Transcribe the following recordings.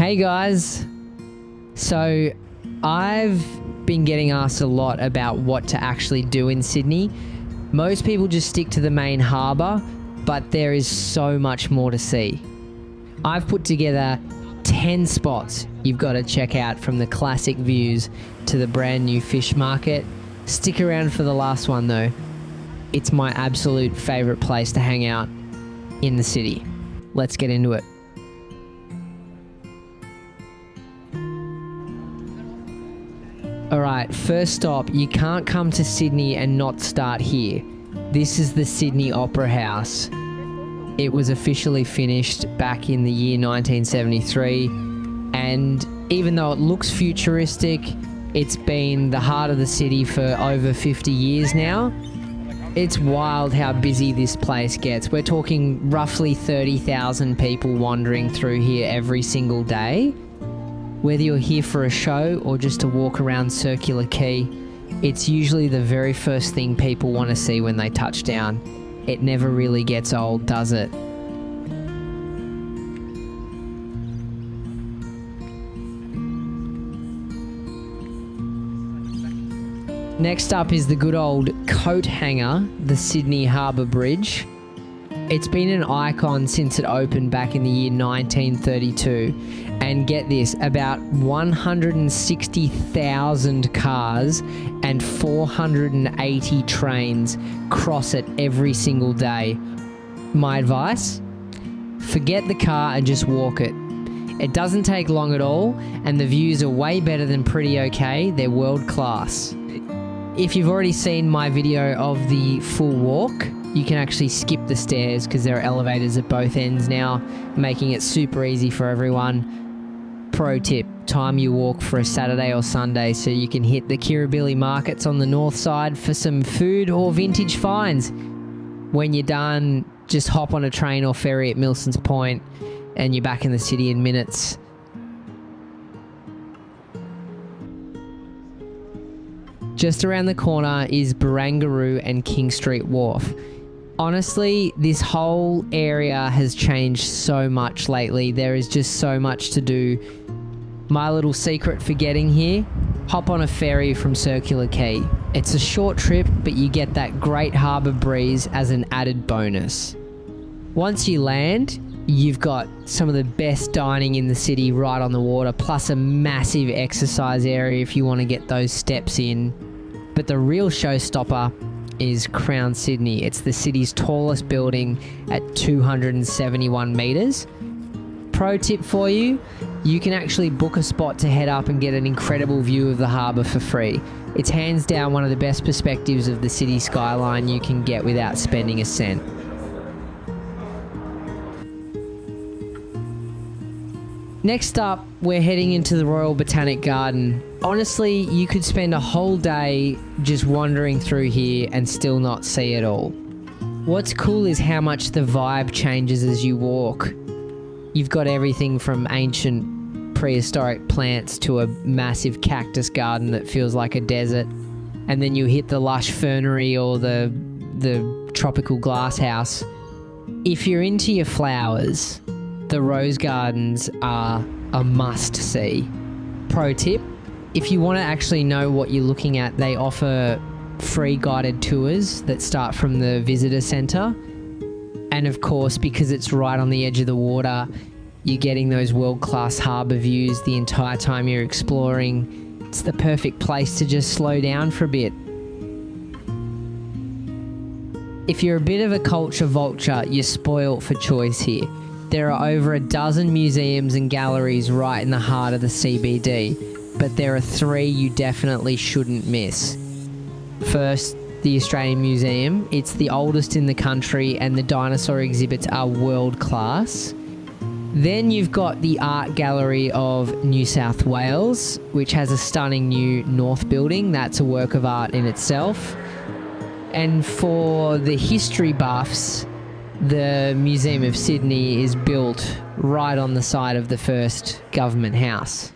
Hey guys, so I've been getting asked a lot about what to actually do in Sydney. Most people just stick to the main harbour, but there is so much more to see. I've put together 10 spots you've got to check out, from the classic views to the brand new fish market. Stick around for the last one though. It's my absolute favourite place to hang out in the city. Let's get into it. Alright, first stop, you can't come to Sydney and not start here. This is the Sydney Opera House. It was officially finished back in the year 1973, and even though it looks futuristic, it's been the heart of the city for over 50 years now. It's wild how busy this place gets. We're talking roughly 30,000 people wandering through here every single day. Whether you're here for a show or just to walk around Circular Quay, it's usually the very first thing people want to see when they touch down. It never really gets old, does it? Next up is the good old coat hanger, the Sydney Harbour Bridge. It's been an icon since it opened back in the year 1932. And get this, about 160,000 cars and 480 trains cross it every single day. My advice? Forget the car and just walk it. It doesn't take long at all, and the views are way better than pretty okay. They're world class. If you've already seen my video of the full walk, you can actually skip the stairs because there are elevators at both ends now, making it super easy for everyone. Pro tip, time your walk for a Saturday or Sunday so you can hit the Kirribilli markets on the north side for some food or vintage finds. When you're done, just hop on a train or ferry at Milson's Point and you're back in the city in minutes. Just around the corner is Barangaroo and King Street Wharf. Honestly, this whole area has changed so much lately. There is just so much to do. My little secret for getting here: hop on a ferry from Circular Quay. It's a short trip, but you get that great harbour breeze as an added bonus. Once you land, you've got some of the best dining in the city right on the water, plus a massive exercise area if you want to get those steps in. But the real showstopper is Crown Sydney. It's the city's tallest building at 271 metres. Pro tip for you, you can actually book a spot to head up and get an incredible view of the harbour for free. It's hands down one of the best perspectives of the city skyline you can get without spending a cent. Next up, we're heading into the Royal Botanic Garden. Honestly, you could spend a whole day just wandering through here and still not see it all. What's cool is how much the vibe changes as you walk. You've got everything from ancient prehistoric plants to a massive cactus garden that feels like a desert. And then you hit the lush fernery or the tropical glasshouse. If you're into your flowers, the rose gardens are a must-see. Pro tip, if you want to actually know what you're looking at, they offer free guided tours that start from the visitor centre. And of course, because it's right on the edge of the water, you're getting those world-class harbour views the entire time you're exploring. It's the perfect place to just slow down for a bit. If you're a bit of a culture vulture, you're spoilt for choice here. There are over a dozen museums and galleries right in the heart of the CBD, but there are three you definitely shouldn't miss. First, the Australian Museum. It's the oldest in the country and the dinosaur exhibits are world class. Then you've got the Art Gallery of New South Wales, which has a stunning new north building. That's a work of art in itself. And for the history buffs, the Museum of Sydney is built right on the side of the first government house.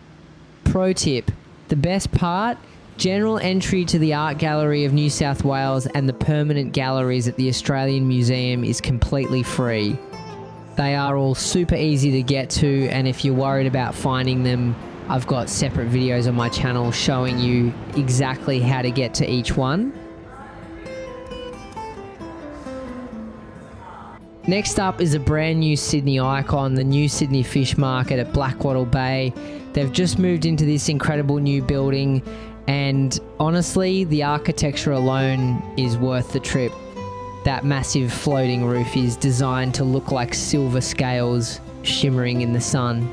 Pro tip, the best part, general entry to the Art Gallery of New South Wales and the permanent galleries at the Australian Museum is completely free. They are all super easy to get to, and if you're worried about finding them, I've got separate videos on my channel showing you exactly how to get to each one. Next up is a brand new Sydney icon, the new Sydney Fish Market at Blackwattle Bay. They've just moved into this incredible new building, and honestly, the architecture alone is worth the trip. That massive floating roof is designed to look like silver scales shimmering in the sun.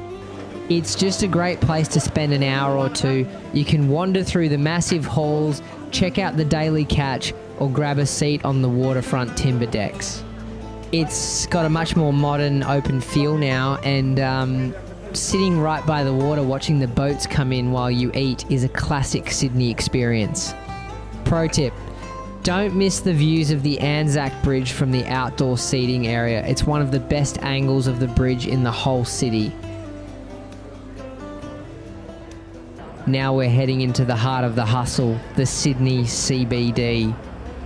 It's just a great place to spend an hour or two. You can wander through the massive halls, check out the daily catch, or grab a seat on the waterfront timber decks. It's got a much more modern, open feel now, and sitting right by the water watching the boats come in while you eat is a classic Sydney experience. Pro tip: don't miss the views of the Anzac Bridge from the outdoor seating area. It's one of the best angles of the bridge in the whole city. Now we're heading into the heart of the hustle, the Sydney CBD.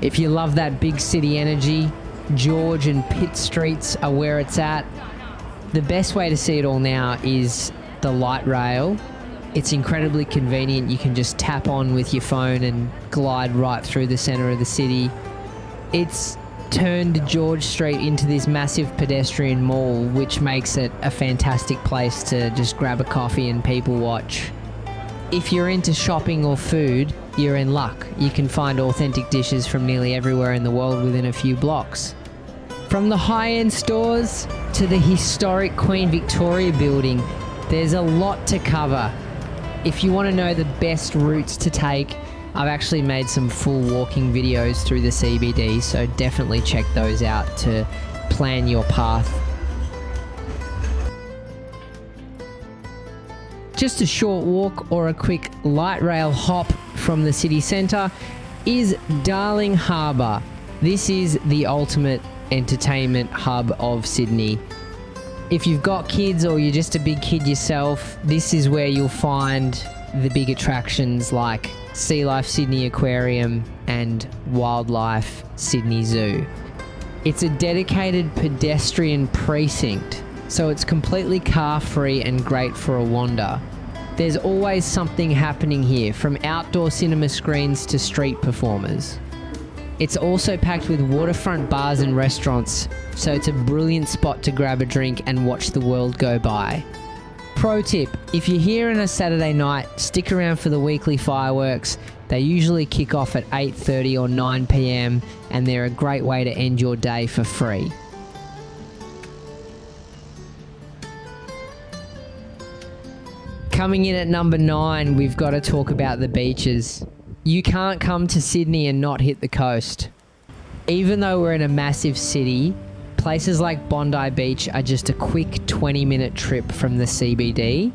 If you love that big city energy, George and Pitt Streets are where it's at. The best way to see it all now is the light rail. It's incredibly convenient. You can just tap on with your phone and glide right through the center of the city. It's turned George Street into this massive pedestrian mall, which makes it a fantastic place to just grab a coffee and people watch. If you're into shopping or food, you're in luck. You can find authentic dishes from nearly everywhere in the world within a few blocks. From the high-end stores to the historic Queen Victoria building, there's a lot to cover. If you want to know the best routes to take, I've actually made some full walking videos through the CBD, so definitely check those out to plan your path. Just a short walk or a quick light rail hop from the city centre is Darling Harbour. This is the ultimate entertainment hub of Sydney. If you've got kids or you're just a big kid yourself, this is where you'll find the big attractions like Sea Life Sydney Aquarium and Wildlife Sydney Zoo. It's a dedicated pedestrian precinct, so it's completely car-free and great for a wander. There's always something happening here, from outdoor cinema screens to street performers. It's also packed with waterfront bars and restaurants, so it's a brilliant spot to grab a drink and watch the world go by. Pro tip: if you're here on a Saturday night, stick around for the weekly fireworks. They usually kick off at 8:30 or 9 p.m, and they're a great way to end your day for free. Coming in at number 9, we've got to talk about the beaches. You can't come to Sydney and not hit the coast. Even though we're in a massive city, places like Bondi Beach are just a quick 20-minute trip from the CBD.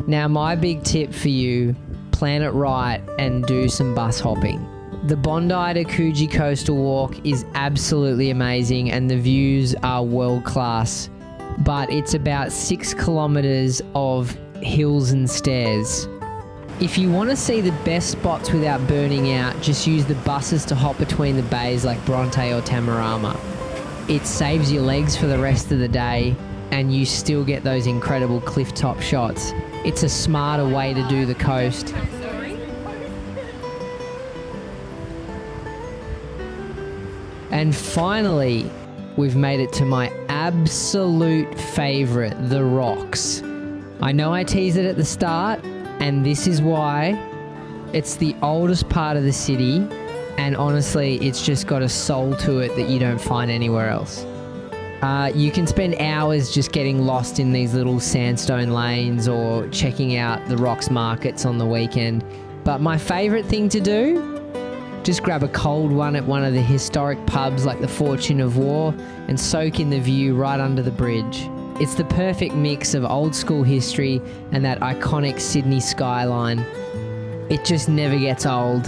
Now, my big tip for you: plan it right and do some bus hopping. The Bondi to Coogee Coastal Walk is absolutely amazing and the views are world class, but it's about 6 kilometers of hills and stairs. If you want to see the best spots without burning out, just use the buses to hop between the bays like Bronte or Tamarama. It saves your legs for the rest of the day and you still get those incredible cliff top shots. It's a smarter way to do the coast. And finally, we've made it to my absolute favourite, the Rocks. I know I teased it at the start, and this is why. It's the oldest part of the city, and honestly, it's just got a soul to it that you don't find anywhere else. You can spend hours just getting lost in these little sandstone lanes or checking out the Rocks markets on the weekend. But my favourite thing to do, just grab a cold one at one of the historic pubs like the Fortune of War and soak in the view right under the bridge. It's the perfect mix of old school history and that iconic Sydney skyline. It just never gets old.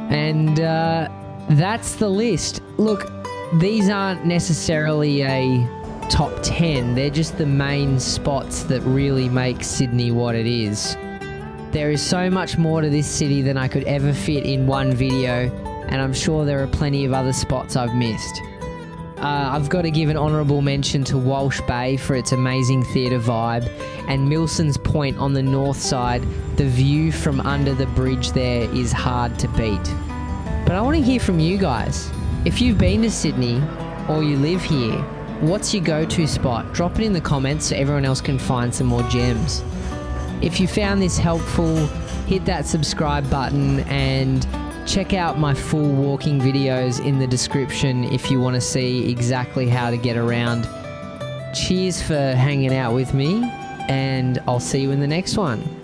And that's the list. Look, these aren't necessarily a top 10, they're just the main spots that really make Sydney what it is. There is so much more to this city than I could ever fit in one video, and I'm sure there are plenty of other spots I've missed. I've got to give an honourable mention to Walsh Bay for its amazing theatre vibe, and Milson's Point on the north side. The view from under the bridge there is hard to beat. But I want to hear from you guys. If you've been to Sydney or you live here, what's your go-to spot? Drop it in the comments so everyone else can find some more gems. If you found this helpful, hit that subscribe button and check out my full walking videos in the description if you want to see exactly how to get around. Cheers for hanging out with me, and I'll see you in the next one.